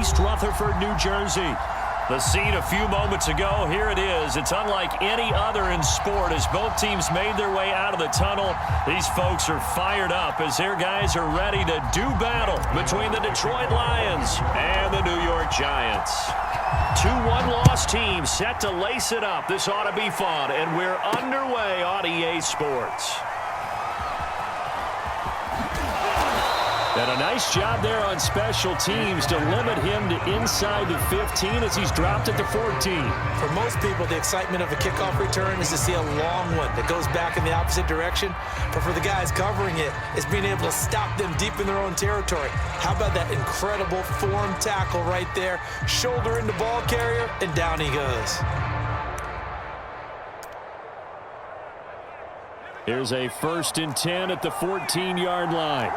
East Rutherford, New Jersey. The scene a few moments ago, here it is. It's unlike any other in sport as both teams made their way out of the tunnel. These folks are fired up as their guys are ready to do battle between the Detroit Lions and the New York Giants. Two one-loss teams set to lace it up. This ought to be fun, and we're underway on EA Sports. And a nice job there on special teams to limit him to inside the 15 as he's dropped it to 14. For most people, the excitement of a kickoff return is to see a long one that goes back in the opposite direction. But for the guys covering it, it's being able to stop them deep in their own territory. How about that incredible form tackle right there? Shoulder into ball carrier, and down he goes. Here's a 1st and 10 at the 14-yard line.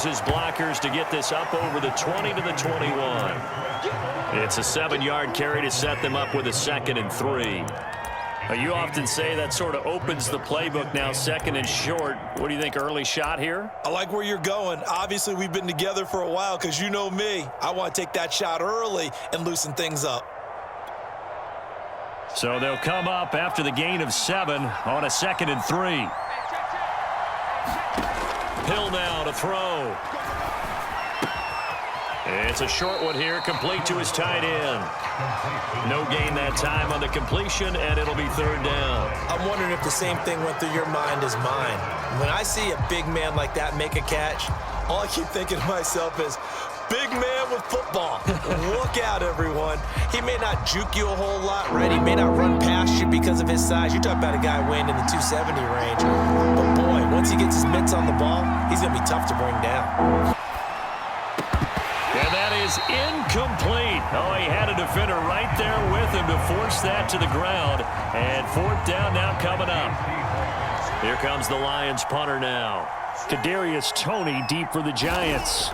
His blockers to get this up over the 20 to the 21. It's a 7-yard carry to set them up with a 2nd and 3. You often say that sort of opens the playbook now, 2nd and short. What do you think, early shot here? I like where you're going. Obviously, we've been together for a while because you know me. I want to take that shot early and loosen things up. So they'll come up after the gain of 7 on a 2nd and 3. Hill now to throw. It's a short one here, complete to his tight end. No gain that time on the completion, and it'll be 3rd down. I'm wondering if the same thing went through your mind as mine. When I see a big man like that make a catch, all I keep thinking to myself is, big man with football. Look out, everyone. He may not juke you a whole lot, right? He may not run past you because of his size. You're talking about a guy weighing in the 270 range. But, boy, once he gets his mitts on the ball, he's going to be tough to bring down. And that is incomplete. Oh, he had a defender right there with him to force that to the ground. And 4th down now coming up. Here comes the Lions punter now. Kadarius Toney deep for the Giants.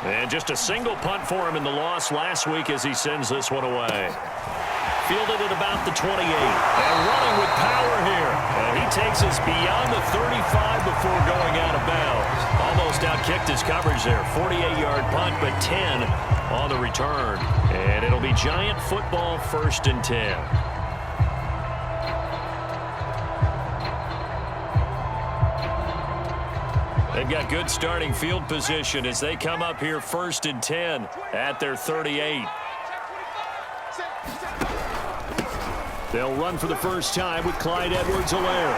And just a single punt for him in the loss last week as he sends this one away. Fielded at about the 28. And running with power here. And he takes us beyond the 35 before going out of bounds. Almost outkicked his coverage there. 48-yard punt, but 10 on the return. And it'll be Giant football, 1st and 10. They've got good starting field position as they come up here 1st and 10 at their 38. They'll run for the first time with Clyde Edwards-Helaire.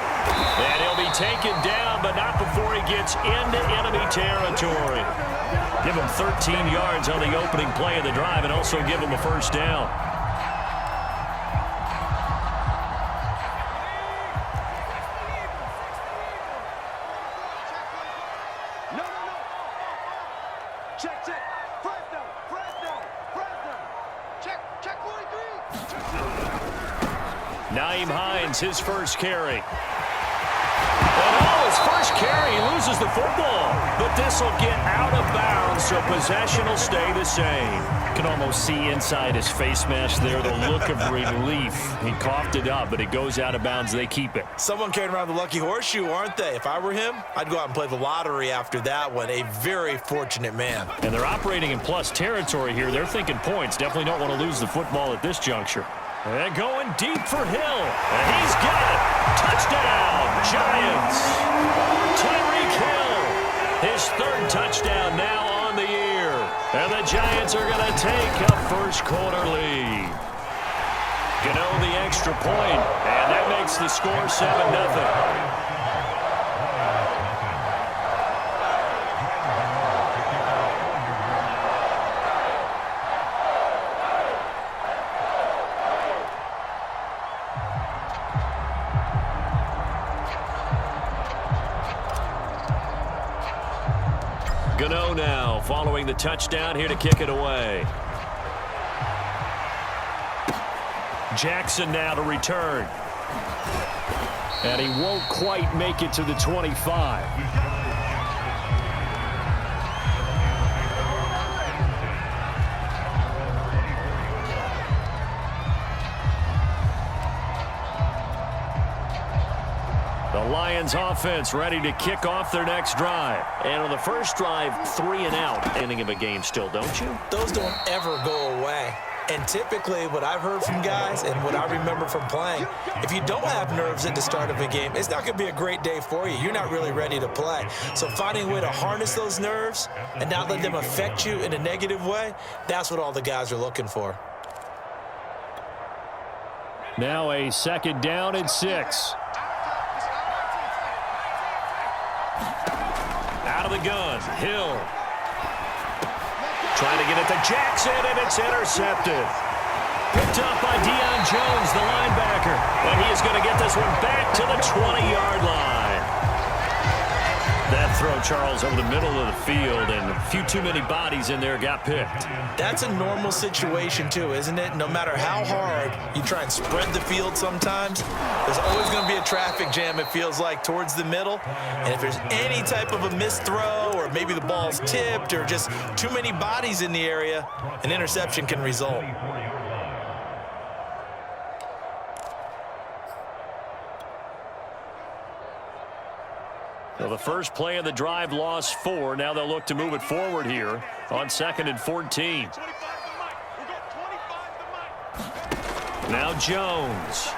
And he'll be taken down, but not before he gets into enemy territory. Give him 13 yards on the opening play of the drive and also give him a 1st down. His first carry. And his first carry, he loses the football. But this will get out of bounds, so possession will stay the same. You can almost see inside his face mask there the look of relief. He coughed it up, but it goes out of bounds. They keep it. Someone carrying around the lucky horseshoe, aren't they? If I were him, I'd go out and play the lottery after that one. A very fortunate man. And they're operating in plus territory here. They're thinking points. Definitely don't want to lose the football at this juncture. And going deep for Hill. And he's got it. Touchdown, Giants. Tyreek Hill. His 3rd touchdown now on the year. And the Giants are going to take a first-quarter lead. Gano the extra point. And that makes the score 7-0. Gano now following the touchdown here to kick it away. Jackson now to return. And he won't quite make it to the 25. Lions offense ready to kick off their next drive. And on the first drive, 3 and out. Ending of a game still, don't you? Those don't ever go away. And typically what I've heard from guys and what I remember from playing, if you don't have nerves at the start of a game, it's not going to be a great day for you. You're not really ready to play. So finding a way to harness those nerves and not let them affect you in a negative way, that's what all the guys are looking for. Now a 2nd down and 6. Out of the gun, Hill. Trying to get it to Jackson, and it's intercepted. Picked up by Deion Jones, the linebacker. And he is going to get this one back to the 20-yard line. That throw, Charles, over the middle of the field, and a few too many bodies in there got picked. That's a normal situation, too, isn't it? No matter how hard you try and spread the field sometimes, there's always going to be a traffic jam, it feels like, towards the middle. And if there's any type of a missed throw or maybe the ball's tipped or just too many bodies in the area, an interception can result. Well, the first play of the drive lost 4. Now they'll look to move it forward here on 2nd and 14. Now Jones.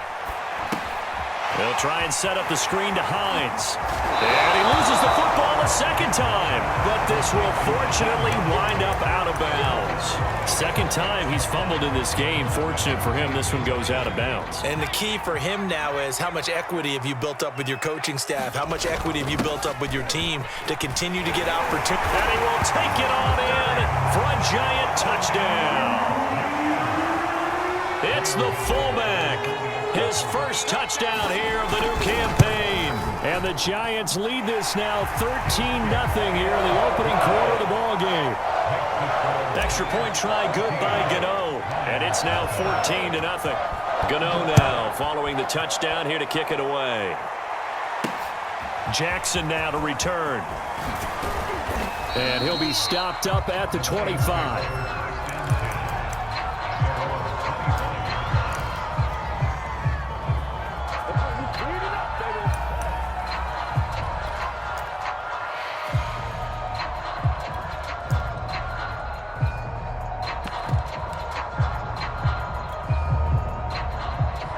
They'll try and set up the screen to Hines. And he loses the football a second time. But this will fortunately wind up out of bounds. Second time he's fumbled in this game. Fortunate for him, this one goes out of bounds. And the key for him now is how much equity have you built up with your coaching staff? How much equity have you built up with your team to continue to get opportunities? And he will take it on in for a giant touchdown. It's the fullback. His first touchdown here of the new campaign. And the Giants lead this now 13-0 here in the opening quarter of the ball game. Extra point try good by Gano. And it's now 14-0. Gano now following the touchdown here to kick it away. Jackson now to return. And he'll be stopped up at the 25.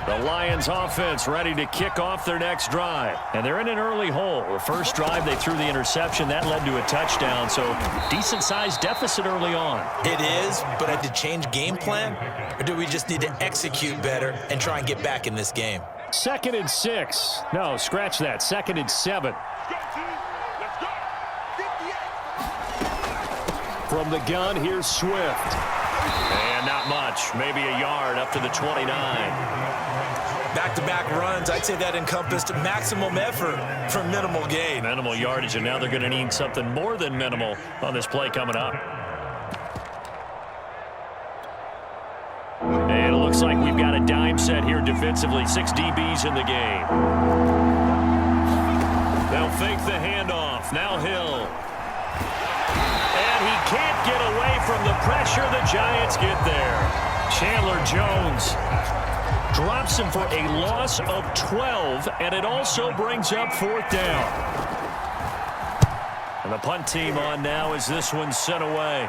The Lions offense ready to kick off their next drive. And they're in an early hole. The first drive they threw the interception. That led to a touchdown. So decent-sized deficit early on. It is, but had to change game plan? Or do we just need to execute better and try and get back in this game? 2nd and 6. No, scratch that. 2nd and 7. From the gun, here's Swift. And not much. Maybe a yard up to the 29. Back-to-back runs, I'd say that encompassed maximum effort for minimal gain. Minimal yardage, and now they're going to need something more than minimal on this play coming up. And it looks like we've got a dime set here defensively. 6 DBs in the game. They'll fake the handoff. Now Hill. And he can't get away from the pressure. The Giants get there. Chandler Jones drops him for a loss of 12, and it also brings up 4th down. And the punt team on now as this one's sent away.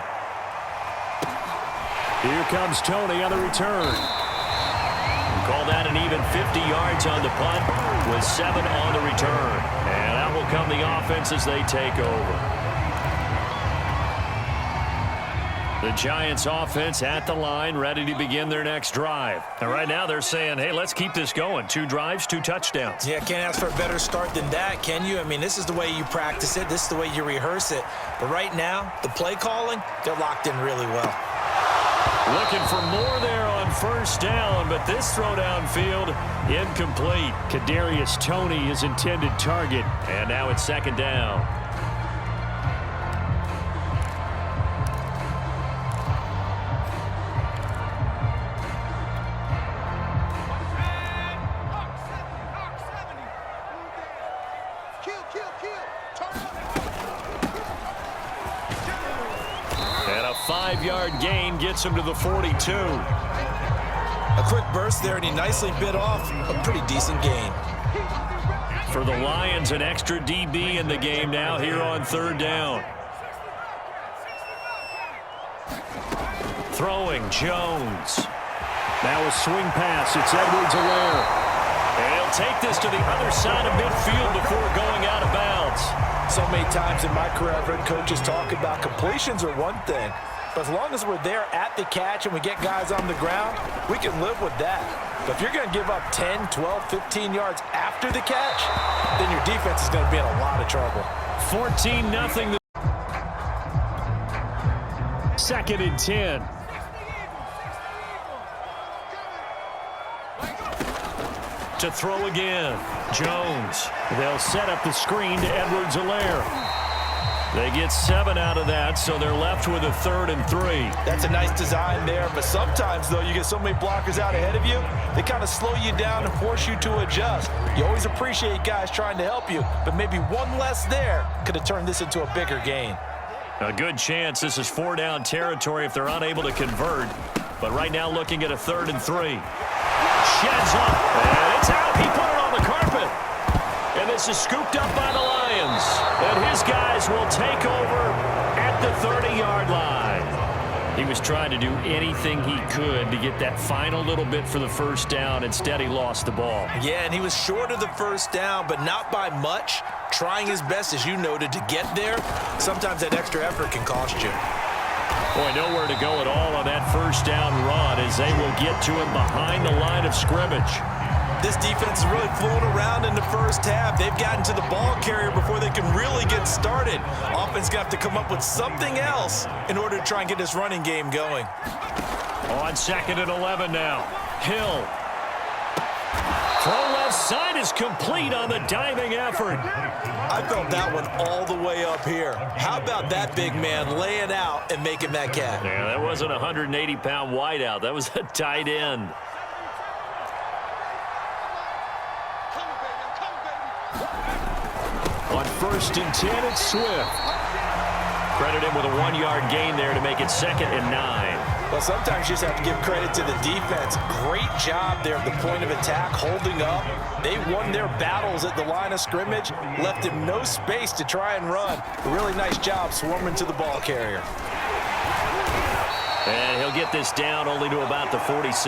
Here comes Tony on the return. We call that an even 50 yards on the punt with 7 on the return. And out will come the offense as they take over. The Giants offense at the line, ready to begin their next drive. And right now they're saying, hey, let's keep this going. 2 drives, 2 touchdowns. Yeah, can't ask for a better start than that, can you? I mean, this is the way you practice it. This is the way you rehearse it. But right now, the play calling, they're locked in really well. Looking for more there on 1st down, but this throw downfield incomplete. Kadarius Toney, his intended target. And now it's 2nd down. And a 5-yard gain gets him to the 42. A quick burst there, and he nicely bit off a pretty decent gain. For the Lions, an extra DB in the game now here on third down. Throwing, Jones. Now a swing pass. It's Edwards-Helaire. And he'll take this to the other side of midfield before going out of bounds. So many times in my career, I've heard coaches talk about completions are one thing. But as long as we're there at the catch and we get guys on the ground, we can live with that. But if you're going to give up 10, 12, 15 yards after the catch, then your defense is going to be in a lot of trouble. 14-0. Second and 10. To throw again. Jones. They'll set up the screen to Edwards-Helaire. They get 7 out of that, so they're left with a 3rd and 3. That's a nice design there, but sometimes, though, you get so many blockers out ahead of you, they kind of slow you down and force you to adjust. You always appreciate guys trying to help you, but maybe one less there could have turned this into a bigger gain. A good chance this is 4-down territory if they're unable to convert, but right now looking at a 3rd and 3. Sheds up, and it's out. He put it on the carpet. And this is scooped up by the Lions. And his guys will take over at the 30-yard line. He was trying to do anything he could to get that final little bit for the first down. Instead, he lost the ball. Yeah, and he was short of the first down, but not by much. Trying his best, as you noted, to get there. Sometimes that extra effort can cost you. Boy, nowhere to go at all on that first down run as they will get to him behind the line of scrimmage. This defense is really flown around in the first half. They've gotten to the ball carrier before they can really get started. Offense got to come up with something else in order to try and get this running game going. On 2nd and 11 now. Hill. Throw left side is complete on the diving effort. I felt that one all the way up here. How about that big man laying out and making that catch? Yeah, that wasn't a 180-pound wideout. That was a tight end. On 1st and 10, it's Swift. Credit him with a 1-yard gain there to make it 2nd and 9. Well, sometimes you just have to give credit to the defense. Great job there at the point of attack, holding up. They won their battles at the line of scrimmage, left him no space to try and run. A really nice job swarming to the ball carrier. And he'll get this down only to about the 46.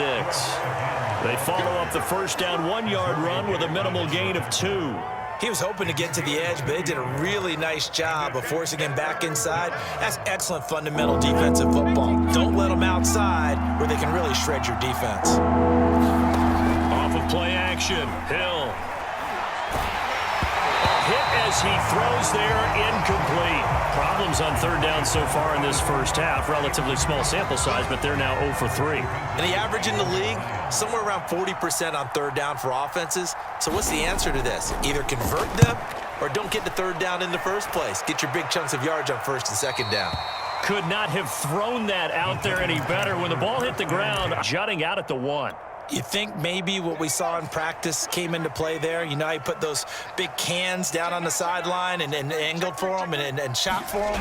They follow up the first down 1-yard run with a minimal gain of 2. He was hoping to get to the edge, but they did a really nice job of forcing him back inside. That's excellent fundamental defensive football. Don't let them outside where they can really shred your defense. Off of play action, Hill. A hit as he throws there, incomplete. Problems on 3rd down so far in this first half. Relatively small sample size, but they're now 0 for 3. And the average in the league, somewhere around 40% on 3rd down for offenses. So what's the answer to this? Either convert them or don't get to 3rd down in the first place. Get your big chunks of yards on 1st and 2nd down. Could not have thrown that out there any better. When the ball hit the ground, jutting out at the 1. You think maybe what we saw in practice came into play there? You know, he put those big cans down on the sideline and angled for them and shot for them.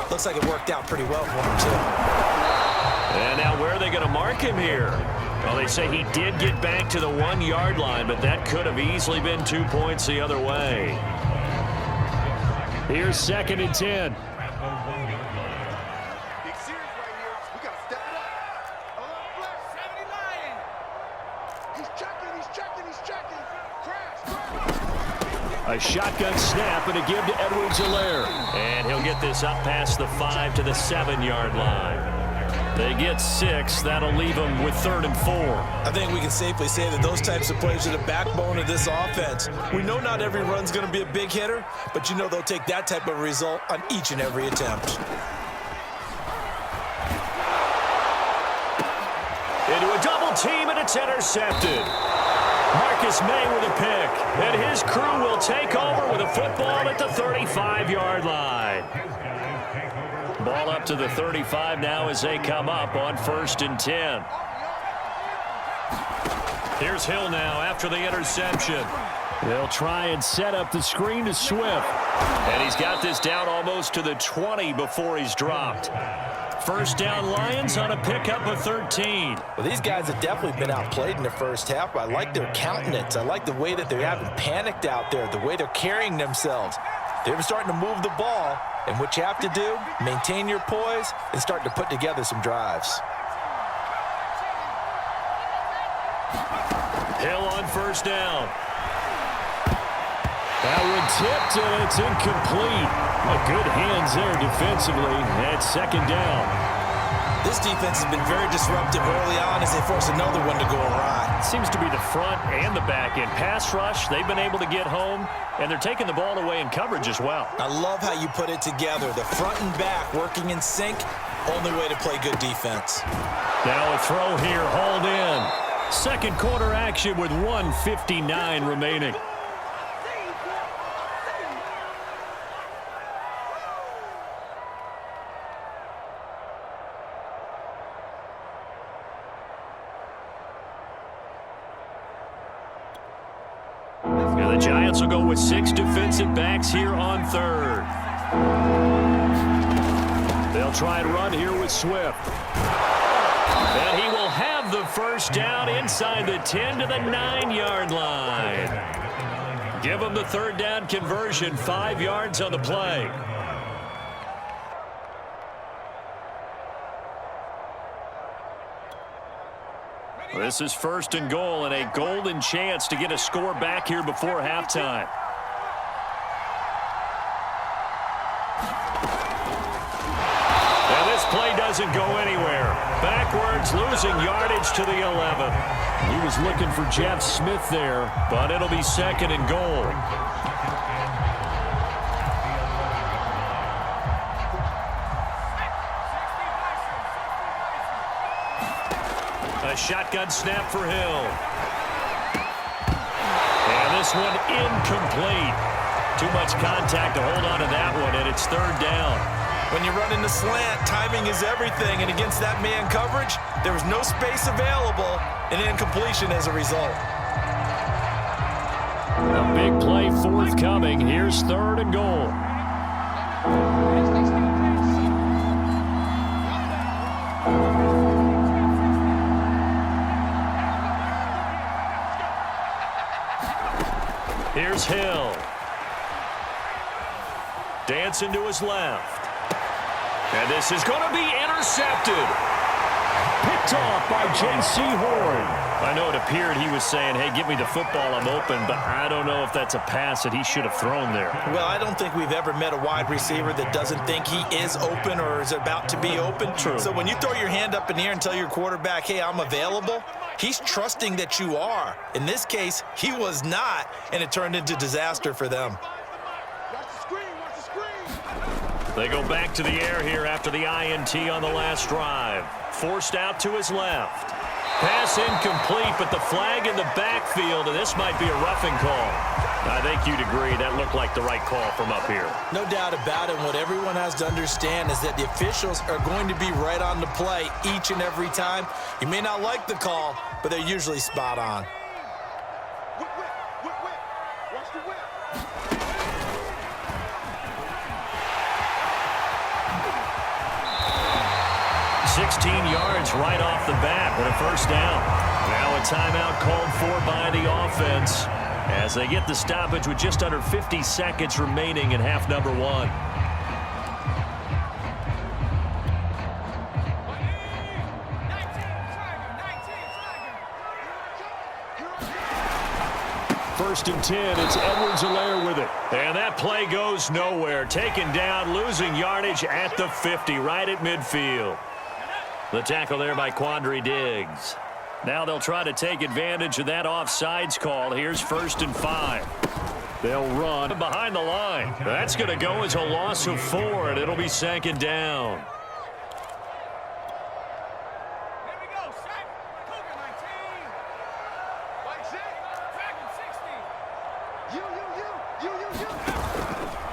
Looks like it worked out pretty well for him, too. And now where are they going to mark him here? Well, they say he did get back to the 1-yard line, but that could have easily been 2 points the other way. Here's 2nd and 10. A shotgun snap and a give to Edwards-Helaire. And he'll get this up past the 5 to the 7-yard line. They get 6. That'll leave them with 3rd and 4. I think we can safely say that those types of plays are the backbone of this offense. We know not every run's going to be a big hitter, but you know they'll take that type of result on each and every attempt. Into a double team, and it's intercepted. Marcus May with a pick, and his crew will take over with a football at the 35-yard line. Ball up to the 35 now as they come up on 1st and 10. Here's Hill now after the interception. They'll try and set up the screen to Swift. And he's got this down almost to the 20 before he's dropped. First down Lions on a pickup of 13. Well, these guys have definitely been outplayed in the first half, but I like their countenance. I like the way that they haven't panicked out there, the way they're carrying themselves. They're starting to move the ball, and what you have to do, maintain your poise and start to put together some drives. Hill on first down. That one tipped, and it's incomplete. Good hands there defensively at second down. This defense has been very disruptive early on as they force another one to go awry. Seems to be the front and the back end. Pass rush, they've been able to get home, and they're taking the ball away in coverage as well. I love how you put it together. The front and back working in sync, only way to play good defense. Now a throw here, hauled in. Second quarter action with 1:59 remaining. And the Giants will go with 6 defensive backs here on third. They'll try and run here with Swift. And he will have the first down inside the 10 to the 9-yard line. Give him the third down conversion, 5 yards on the play. This is first and goal and a golden chance to get a score back here before halftime. And this play doesn't go anywhere. Backwards, losing yardage to the 11. He was looking for Jeff Smith there, but it'll be second and goal. A shotgun snap for Hill. And this one incomplete. Too much contact to hold on to that one, and it's third down. When you're running the slant, timing is everything, and against that man coverage, there was no space available, and incompletion as a result. A big play forthcoming. Here's third and goal. Here's Hill. Dancing to his left. And this is going to be intercepted. Picked off by J.C. Horn. I know it appeared he was saying, hey, give me the football, I'm open, but I don't know if that's a pass that he should have thrown there. Well, I don't think we've ever met a wide receiver that doesn't think he is open or is about to be open. True. So when you throw your hand up in the air and tell your quarterback, hey, I'm available, he's trusting that you are. In this case, he was not, and it turned into disaster for them. They go back to the air here after the INT on the last drive. Forced out to his left. Pass incomplete, but the flag in the backfield, and this might be a roughing call. I think you'd agree that looked like the right call from up here. No doubt about it. What everyone has to understand is that the officials are going to be right on the play each and every time. You may not like the call, but they're usually spot on. Watch the whip. 16 yards right off the bat with a first down. Now a timeout called for by the offense as they get the stoppage with just under 50 seconds remaining in half number one. First and 10, it's Edwards-Helaire with it. And that play goes nowhere. Taken down, losing yardage at the 50, right at midfield. The tackle there by Quandre Diggs. Now they'll try to take advantage of that offsides call. Here's first and 5. They'll run behind the line. That's going to go as a loss of 4, and it'll be second down.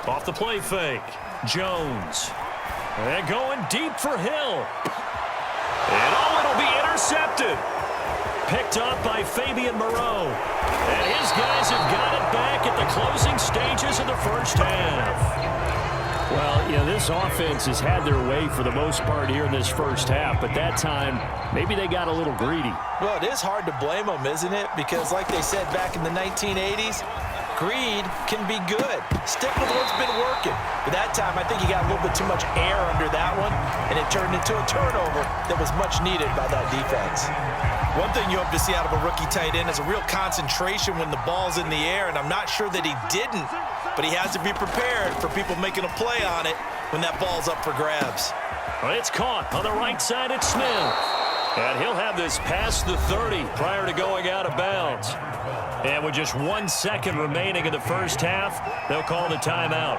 Off the play fake, Jones. And going deep for Hill. And it'll be intercepted. Picked up by Fabian Moreau. And his guys have got it back at the closing stages of the first half. Well, this offense has had their way for the most part here in this first half, but that time, maybe they got a little greedy. Well, it is hard to blame them, isn't it? Because like they said back in the 1980s, greed can be good. Stick with what's been working. But that time, I think he got a little bit too much air under that one, and it turned into a turnover that was much needed by that defense. One thing you hope to see out of a rookie tight end is a real concentration when the ball's in the air, and I'm not sure that he didn't, but he has to be prepared for people making a play on it when that ball's up for grabs. Well, it's caught on the right side at Smith. And he'll have this past the 30 prior to going out of bounds. And with just 1 second remaining in the first half, they'll call the timeout.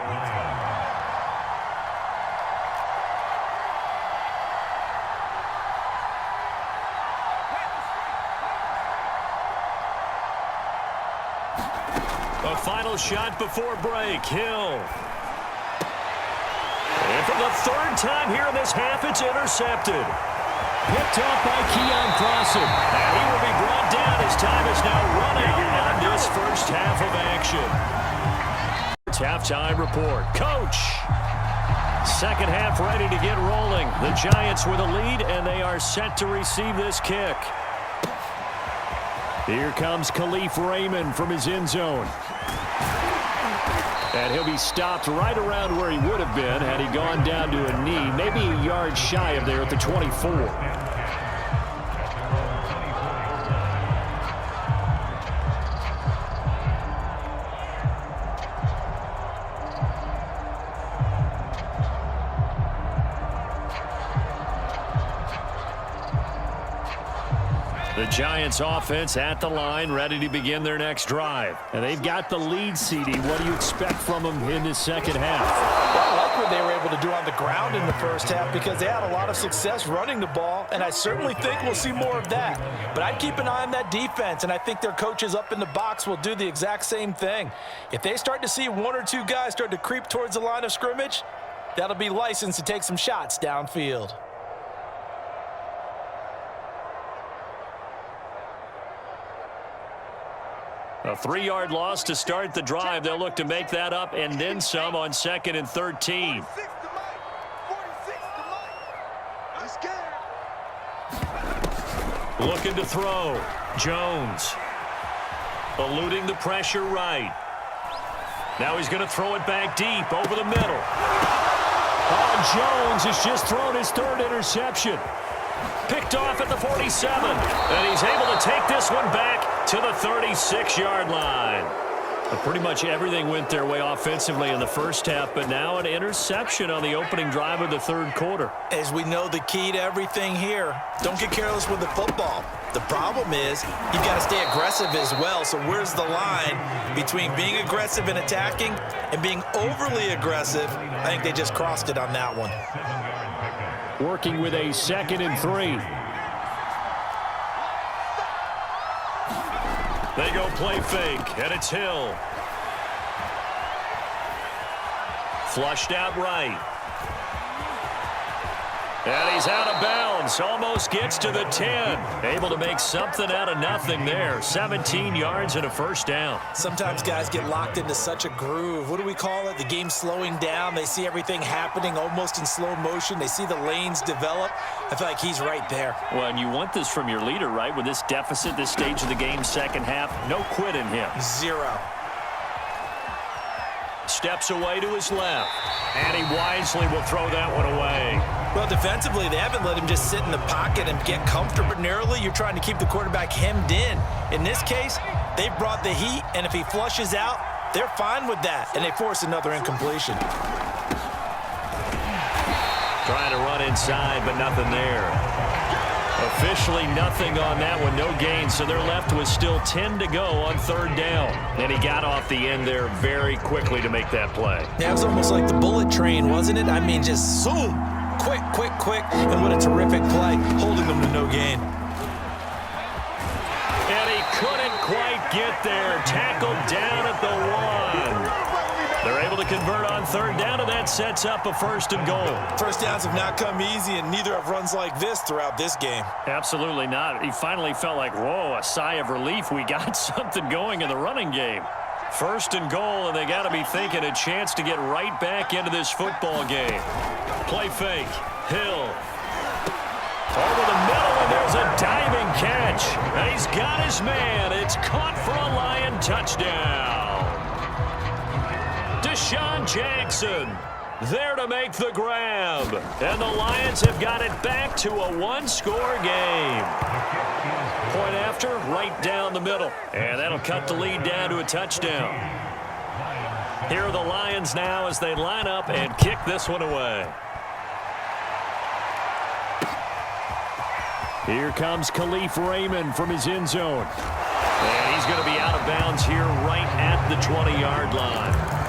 A final shot before break. Hill. And for the third time here in this half, it's intercepted. Picked off by Keon Crossan. And he will be brought down as time is now run out on this first half of action. It's halftime report. Coach. Second half ready to get rolling. The Giants with a lead, and they are set to receive this kick. Here comes Khalif Raymond from his end zone. And he'll be stopped right around where he would have been had he gone down to a knee, maybe a yard shy of there at the 24. The Giants offense at the line, ready to begin their next drive. And they've got the lead, CD. What do you expect from them in the second half? I like what they were able to do on the ground in the first half because they had a lot of success running the ball, and I certainly think we'll see more of that. But I'd keep an eye on that defense, and I think their coaches up in the box will do the exact same thing. If they start to see one or two guys start to creep towards the line of scrimmage, that'll be licensed to take some shots downfield. A 3-yard loss to start the drive. They'll look to make that up and then some on 2nd and 13. Looking to throw. Jones. Eluding the pressure right. Now he's going to throw it back deep over the middle. Oh, Jones has just thrown his 3rd interception. Picked off at the 47. And he's able to take this one back to the 36-yard line. Pretty much everything went their way offensively in the first half, but now an interception on the opening drive of the 3rd quarter. As we know, the key to everything here, don't get careless with the football. The problem is you've got to stay aggressive as well. So where's the line between being aggressive and attacking and being overly aggressive? I think they just crossed it on that one. Working with a 2nd and 3. They go play fake, and it's Hill. Flushed out right. And he's out of bounds. Almost gets to the 10. Able to make something out of nothing there. 17 yards and a first down. Sometimes guys get locked into such a groove. What do we call it? The game's slowing down. They see everything happening almost in slow motion. They see the lanes develop. I feel like he's right there. Well, and you want this from your leader, right? With this deficit, this stage of the game, second half, no quit in him. 0. Steps away to his left. And he wisely will throw that one away. Well, defensively, they haven't let him just sit in the pocket and get comfortable. Ordinarily, you're trying to keep the quarterback hemmed in. In this case, they brought the heat, and if he flushes out, they're fine with that, and they force another incompletion. Trying to run inside, but nothing there. Officially nothing on that one, no gain, so they're left with still 10 to go on 3rd down. And he got off the end there very quickly to make that play. Yeah, it was almost like the bullet train, wasn't it? I mean, just zoom, quick, quick, quick, and what a terrific play, holding them to no gain. And he couldn't quite get there, tackled down at the 1. They're able to convert on third down, and that sets up a 1st and goal. First downs have not come easy, and neither have runs like this throughout this game. Absolutely not. He finally felt like, whoa, a sigh of relief. We got something going in the running game. 1st and goal, and they got to be thinking a chance to get right back into this football game. Play fake. Hill. Over the middle, and there's a diving catch. And he's got his man. It's caught for a Lion touchdown. Deshaun Jackson there to make the grab. And the Lions have got it back to a 1-score game. Point after, right down the middle. And that'll cut the lead down to a touchdown. Here are the Lions now as they line up and kick this one away. Here comes Khalif Raymond from his end zone. And he's going to be out of bounds here right at the 20-yard line.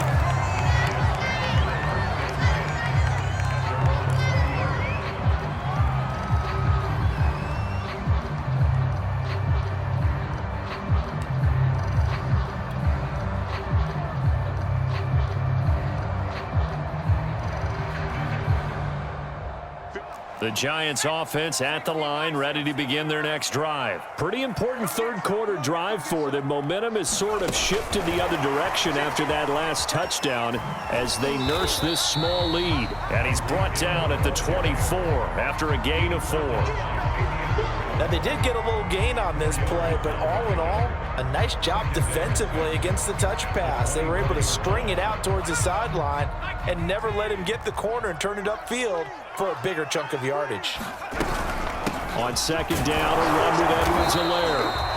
The Giants offense at the line, ready to begin their next drive. Pretty important third-quarter drive for them. Momentum has sort of shifted the other direction after that last touchdown as they nurse this small lead. And he's brought down at the 24 after a gain of 4. Now, they did get a little gain on this play, but all in all, a nice job defensively against the touch pass. They were able to string it out towards the sideline and never let him get the corner and turn it upfield for a bigger chunk of yardage. On 2nd down, a run with Edwards-Helaire.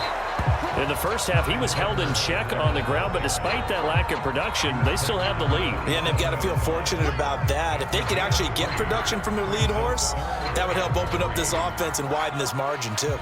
In the first half, he was held in check on the ground, but despite that lack of production, they still have the lead. Yeah, and they've got to feel fortunate about that. If they could actually get production from their lead horse, that would help open up this offense and widen this margin, too.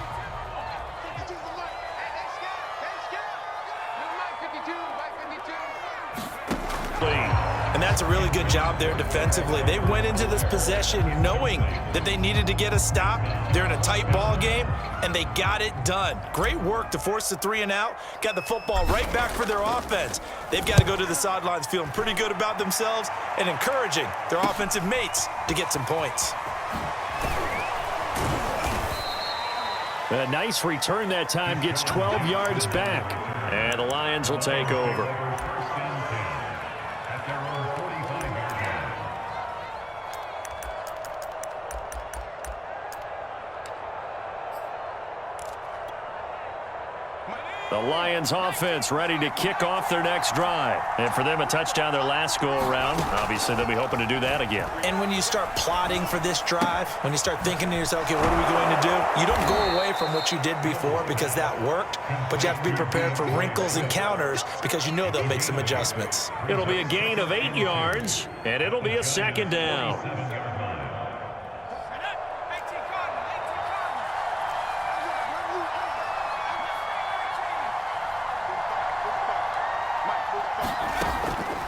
And that's a really good job there defensively. They went into this possession knowing that they needed to get a stop. They're in a tight ball game, and they got it done. Great work to force the 3 and out. Got the football right back for their offense. They've got to go to the sidelines feeling pretty good about themselves and encouraging their offensive mates to get some points. A nice return that time, gets 12 yards back. And the Lions will take over. The Lions offense ready to kick off their next drive. And for them, a touchdown their last go-around. Obviously, they'll be hoping to do that again. And when you start plotting for this drive, when you start thinking to yourself, okay, what are we going to do? You don't go away from what you did before because that worked, but you have to be prepared for wrinkles and counters because you know they'll make some adjustments. It'll be a gain of 8 yards, and it'll be a 2nd down.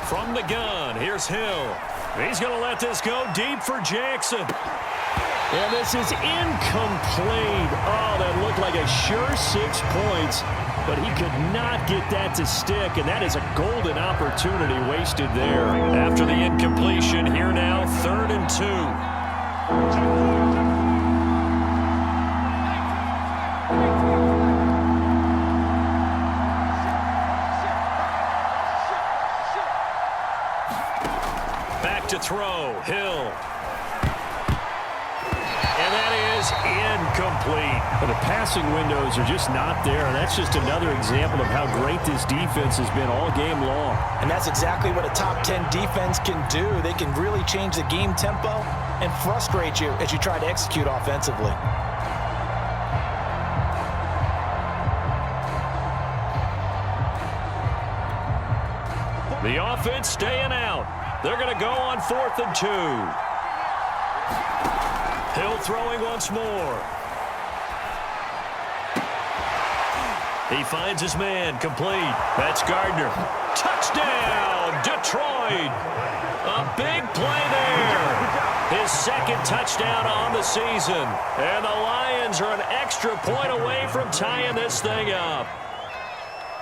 From the gun, here's Hill. He's going to let this go deep for Jackson. And this is incomplete. Oh, that looked like a sure 6 points, but he could not get that to stick, and that is a golden opportunity wasted there. After the incompletion, here now, 3rd and 2. To throw, Hill. And that is incomplete. But the passing windows are just not there. And that's just another example of how great this defense has been all game long. And that's exactly what a top 10 defense can do. They can really change the game tempo and frustrate you as you try to execute offensively. The offense staying out. They're going to go on 4th and 2. Hill throwing once more. He finds his man, complete. That's Gardner. Touchdown, Detroit. A big play there. His 2nd touchdown on the season. And the Lions are an extra point away from tying this thing up.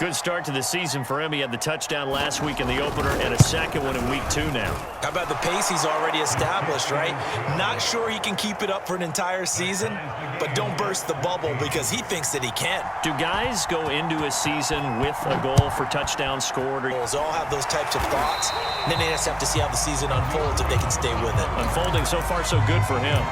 Good start to the season for him. He had the touchdown last week in the opener and a second one in week 2 now. How about the pace he's already established, right? Not sure he can keep it up for an entire season, but don't burst the bubble because he thinks that he can. Do guys go into a season with a goal for touchdowns scored? They all have those types of thoughts, and then they just have to see how the season unfolds if they can stay with it. Unfolding so far so good for him.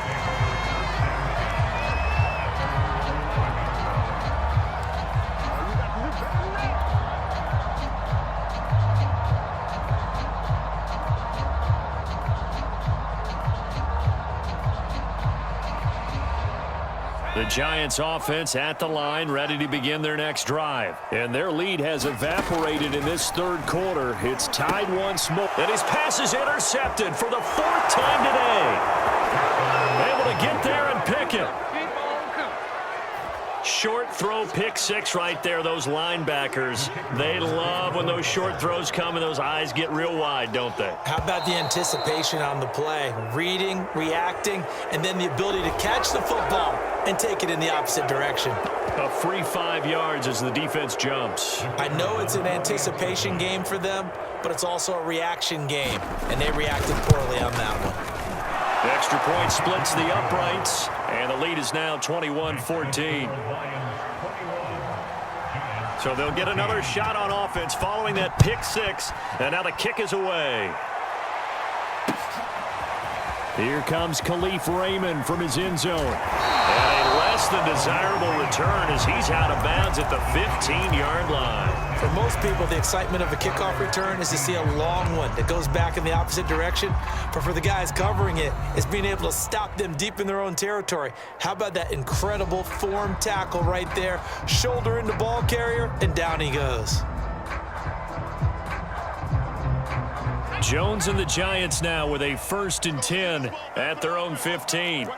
The Giants offense at the line, ready to begin their next drive. And their lead has evaporated in this third quarter. It's tied once more. And his pass is intercepted for the 4th time today. Able to get there and pick it. Short throw, pick 6 right there. Those linebackers, they love when those short throws come and those eyes get real wide, don't they? How about the anticipation on the play? Reading, reacting, and then the ability to catch the football and take it in the opposite direction. A free 5 yards as the defense jumps. I know it's an anticipation game for them, but it's also a reaction game, and they reacted poorly on that one. The extra point splits the uprights, and the lead is now 21-14. So they'll get another shot on offense following that pick 6, and now the kick is away. Here comes Khalif Raymond from his end zone. And a less than desirable return as he's out of bounds at the 15-yard line. For most people, the excitement of a kickoff return is to see a long one that goes back in the opposite direction. But for the guys covering it, it's being able to stop them deep in their own territory. How about that incredible form tackle right there? Shoulder in the ball carrier, and down he goes. Jones and the Giants now with a 1st and 10 at their own 15.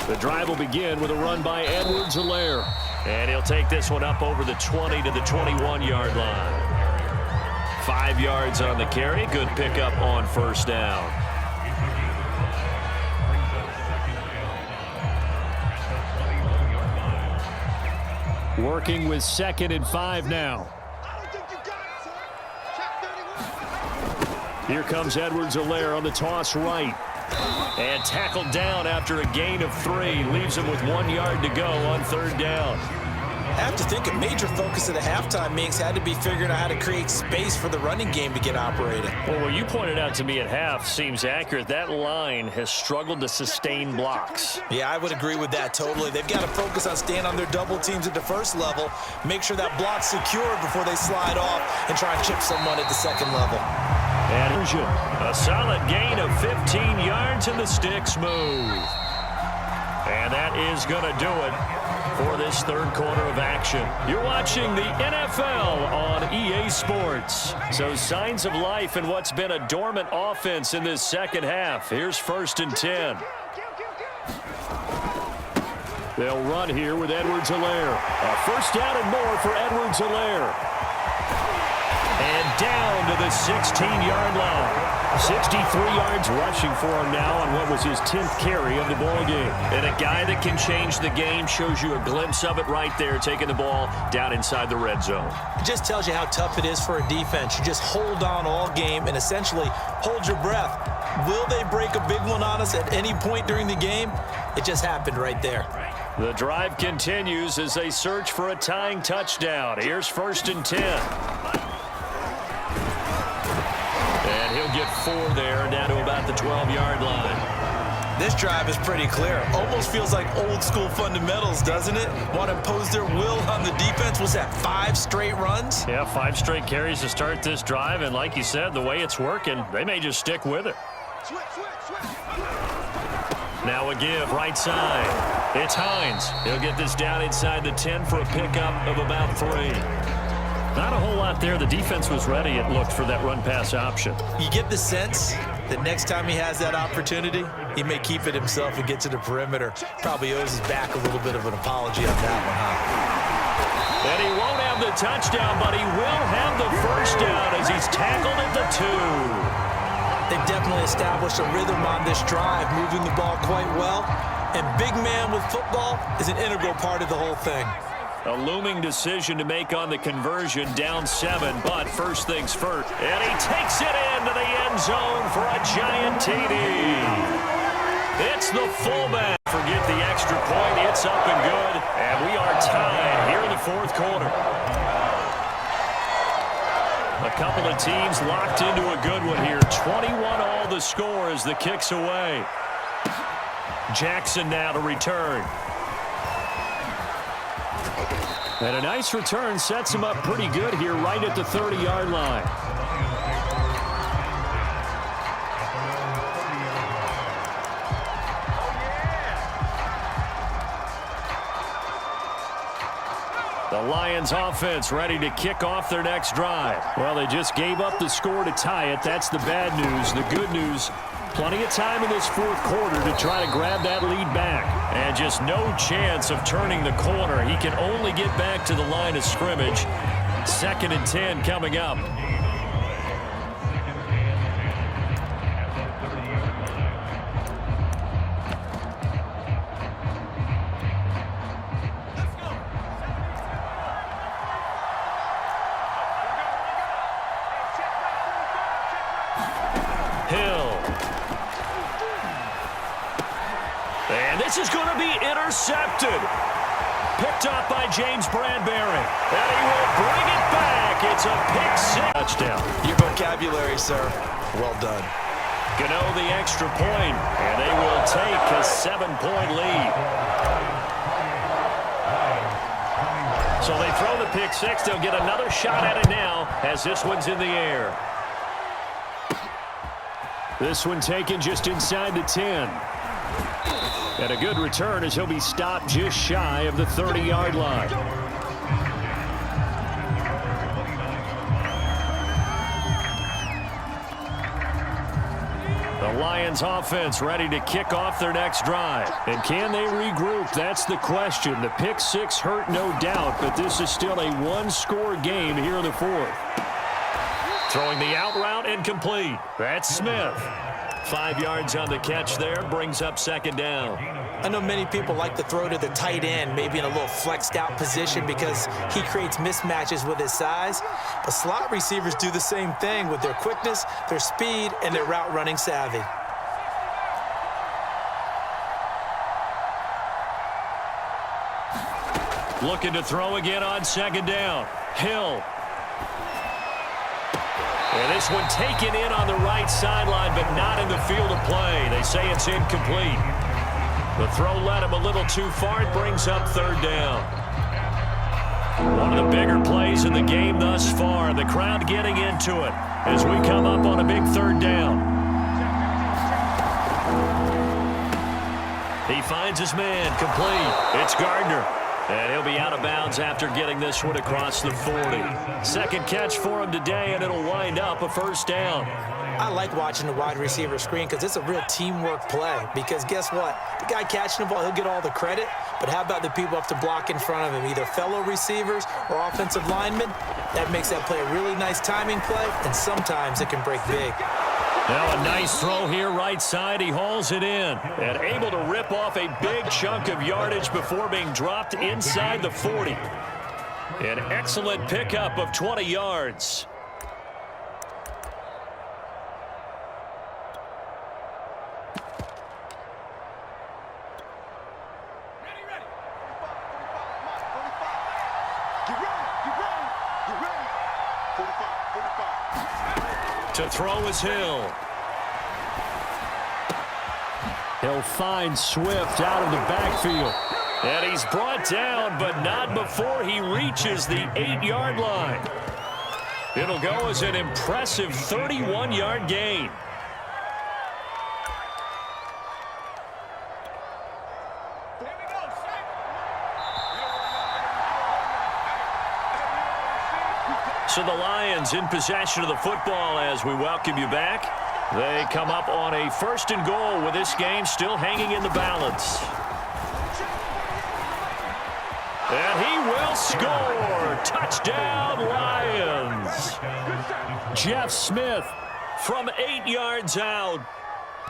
The drive will begin with a run by Edwards-Helaire. And he'll take this one up over the 20 to the 21-yard line. 5 yards on the carry. Good pickup on 1st down. Working with 2nd and 5 now. Here comes Edwards-Helaire on the toss right. And tackled down after a gain of 3. Leaves him with 1 yard to go on 3rd down. I have to think a major focus of the halftime meetings had to be figuring out how to create space for the running game to get operating. Well, what you pointed out to me at half seems accurate. That line has struggled to sustain blocks. Yeah, I would agree with that totally. They've got to focus on staying on their double teams at the 1st level, make sure that block's secured before they slide off and try and chip someone at the 2nd level. And a solid gain of 15 yards and the sticks move. And that is going to do it for this 3rd quarter of action. You're watching the NFL on EA Sports. So signs of life in what's been a dormant offense in this 2nd half. Here's 1st and 10. They'll run here with Edwards-Helaire. A 1st down and more for Edwards-Helaire. And down to the 16-yard line. 63 yards rushing for him now on what was his 10th carry of the ball game. And a guy that can change the game, shows you a glimpse of it right there, taking the ball down inside the red zone. It just tells you how tough it is for a defense. You just hold on all game and essentially hold your breath. Will they break a big one on us at any point during the game? It just happened right there. The drive continues as they search for a tying touchdown. Here's 1st and 10. And he'll get 4 there, down to about the 12-yard line. This drive is pretty clear. Almost feels like old school fundamentals, doesn't it? Want to impose their will on the defense. Was that 5 straight runs? Yeah, 5 straight carries to start this drive. And like you said, the way it's working, they may just stick with it. Now a give, right side. It's Hines. He'll get this down inside the 10 for a pickup of about 3. Not a whole lot there. The defense was ready, it looked, for that run-pass option. You get the sense that next time he has that opportunity, he may keep it himself and get to the perimeter. Probably owes his back a little bit of an apology on that one, huh? And he won't have the touchdown, but he will have the 1st down as he's tackled at the 2. They've definitely established a rhythm on this drive, moving the ball quite well. And big man with football is an integral part of the whole thing. A looming decision to make on the conversion, down 7, but first things first. And he takes it into the end zone for a giant TD. It's the fullback. Forget the extra point. It's up and good. And we are tied here in the fourth quarter. A couple of teams locked into a good one here. 21-all the score as the kick's away. Jackson now to return. And a nice return sets him up pretty good here right at the 30-yard line. The Lions offense ready to kick off their next drive. Well, they just gave up the score to tie it. That's the bad news. The good news, plenty of time in this fourth quarter to try to grab that lead back. And just no chance of turning the corner. He can only get back to the line of scrimmage. 2nd and 10 coming up. And this is going to be intercepted. Picked up by James Bradbury. And he will bring it back. It's a pick 6 touchdown. Your vocabulary, sir. Well done. Gano the extra point, and they will take a 7-point lead. So they throw the pick 6. They'll get another shot at it now as this one's in the air. This one taken just inside the 10. And a good return as he'll be stopped just shy of the 30-yard line. The Lions offense ready to kick off their next drive. And can they regroup? That's the question. The pick 6 hurt, no doubt, but this is still a one-score game here in the fourth. Throwing the out route and complete. That's Smith. 5 yards on the catch there, brings up 2nd down. I know many people like to throw to the tight end, maybe in a little flexed out position because he creates mismatches with his size. But slot receivers do the same thing with their quickness, their speed, and their route running savvy. Looking to throw again on 2nd down. Hill. And this one taken in on the right sideline, but not in the field of play. They say it's incomplete. The throw led him a little too far. It brings up 3rd down. One of the bigger plays in the game thus far. The crowd getting into it as we come up on a big 3rd down. He finds his man, complete. It's Gardner. And he'll be out of bounds after getting this one across the 40. 2nd catch for him today, and it'll wind up a 1st down. I like watching the wide receiver screen because it's a real teamwork play. Because guess what? The guy catching the ball, he'll get all the credit. But how about the people up to block in front of him, either fellow receivers or offensive linemen? That makes that play a really nice timing play, and sometimes it can break big. Now a nice throw here right side. He hauls it in and able to rip off a big chunk of yardage before being dropped inside the 40. An excellent pickup of 20 yards. To throw is Hill. He'll find Swift out of the backfield. And he's brought down, but not before he reaches the 8-yard line. It'll go as an impressive 31-yard gain. So the Lions in possession of the football as we welcome you back. They come up on a 1st and goal with this game still hanging in the balance. And he will score. Touchdown, Lions. Jeff Smith from 8 yards out.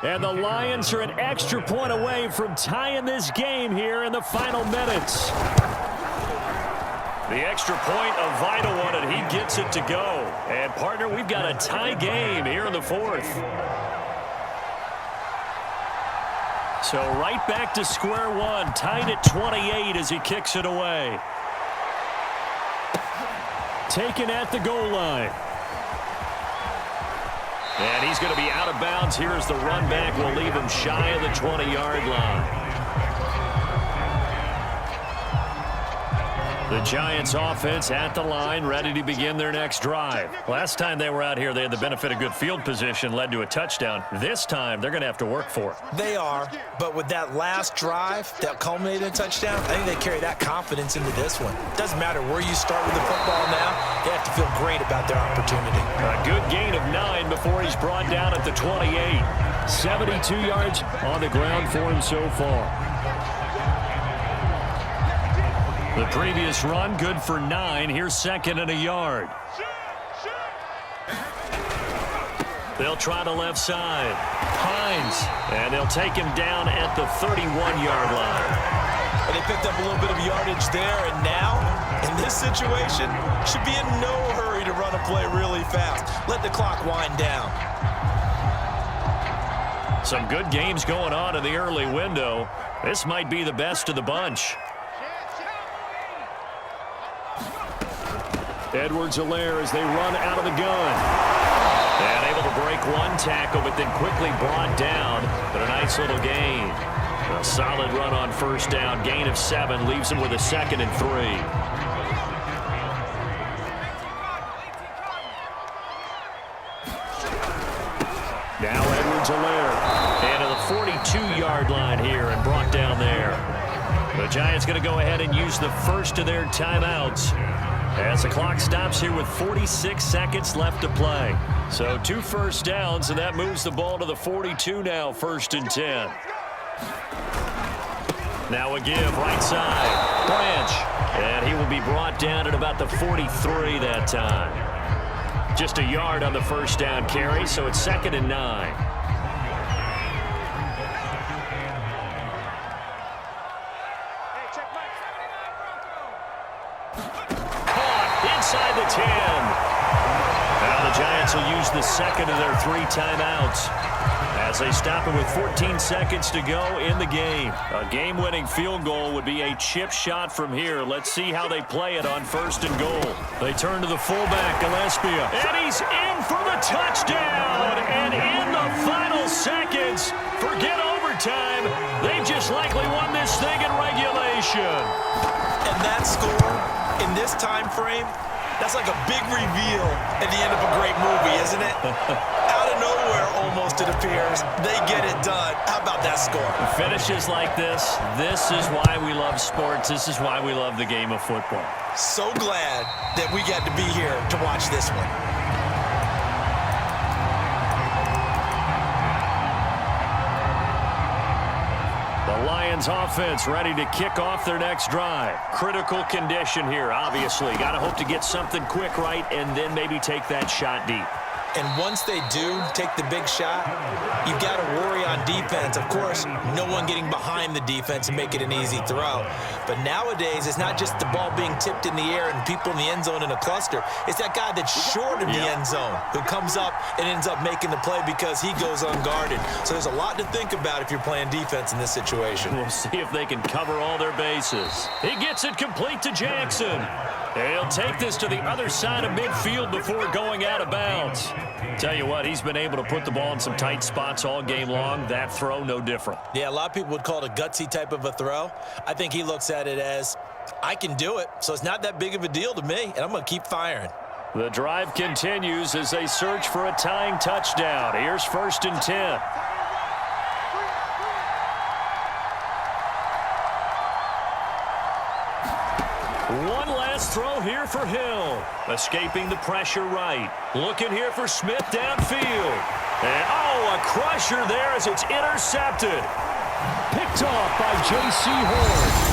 And the Lions are an extra point away from tying this game here in the final minutes. The extra point, a vital one, and he gets it to go. And, partner, we've got a tie game here in the fourth. So right back to square one, tied at 28 as he kicks it away. Taken at the goal line. And he's going to be out of bounds here as the run back will leave him shy of the 20-yard line. The Giants offense at the line, ready to begin their next drive. Last time they were out here, they had the benefit of good field position, led to a touchdown. This time, they're going to have to work for it. They are, but with that last drive that culminated in a touchdown, I think they carry that confidence into this one. Doesn't matter where you start with the football now, they have to feel great about their opportunity. A good gain of 9 before he's brought down at the 28. 72 yards on the ground for him so far. The previous run, good for 9. Here's second and a yard. They'll try the left side. Hines, and they'll take him down at the 31-yard line. And they picked up a little bit of yardage there, and now, in this situation, should be in no hurry to run a play really fast. Let the clock wind down. Some good games going on in the early window. This might be the best of the bunch. Edwards-Helaire as they run out of the gun. And able to break one tackle, but then quickly brought down. But a nice little gain. A solid run on first down. Gain of 7 leaves him with a 2nd and 3. Now Edwards-Helaire into the 42-yard line here and brought down there. The Giants going to go ahead and use the first of their timeouts as the clock stops here with 46 seconds left to play. So 2 first downs, and that moves the ball to the 42 now, 1st and 10. Now a give, right side. Branch. And he will be brought down at about the 43 that time. Just a yard on the first down carry, so it's 2nd and 9. Inside the 10. Now the Giants will use the second of their 3 timeouts as they stop it with 14 seconds to go in the game. A game-winning field goal would be a chip shot from here. Let's see how they play it on 1st and goal. They turn to the fullback, Gillespie, and he's in for the touchdown. And in the final seconds, forget overtime. They just likely won this thing in regulation. And that score in this time frame, that's like a big reveal at the end of a great movie, isn't it? Out of nowhere, almost, it appears. They get it done. How about that score? Finishes like this is why we love sports. This is why we love the game of football. So glad that we got to be here to watch this one. The Lions offense ready to kick off their next drive. Critical condition here, obviously. Got to hope to get something quick right and then maybe take that shot deep. And once they do take the big shot, you've got to worry on defense. Of course, no one getting behind the defense and make it an easy throw. But nowadays, it's not just the ball being tipped in the air and people in the end zone in a cluster. It's that guy that's short of the end zone who comes up and ends up making the play because he goes unguarded. So there's a lot to think about if you're playing defense in this situation. We'll see if they can cover all their bases. He gets it complete to Jackson. He'll take this to the other side of midfield before going out of bounds. Tell you what, he's been able to put the ball in some tight spots all game long. That throw, no different. Yeah, a lot of people would call it a gutsy type of a throw. I think he looks at it as, I can do it, so it's not that big of a deal to me, and I'm going to keep firing. The drive continues as they search for a tying touchdown. Here's 1st and 10. One last throw here for Hill. Escaping the pressure right. Looking here for Smith downfield. And, a crusher there as it's intercepted. Picked off by J.C. Horn.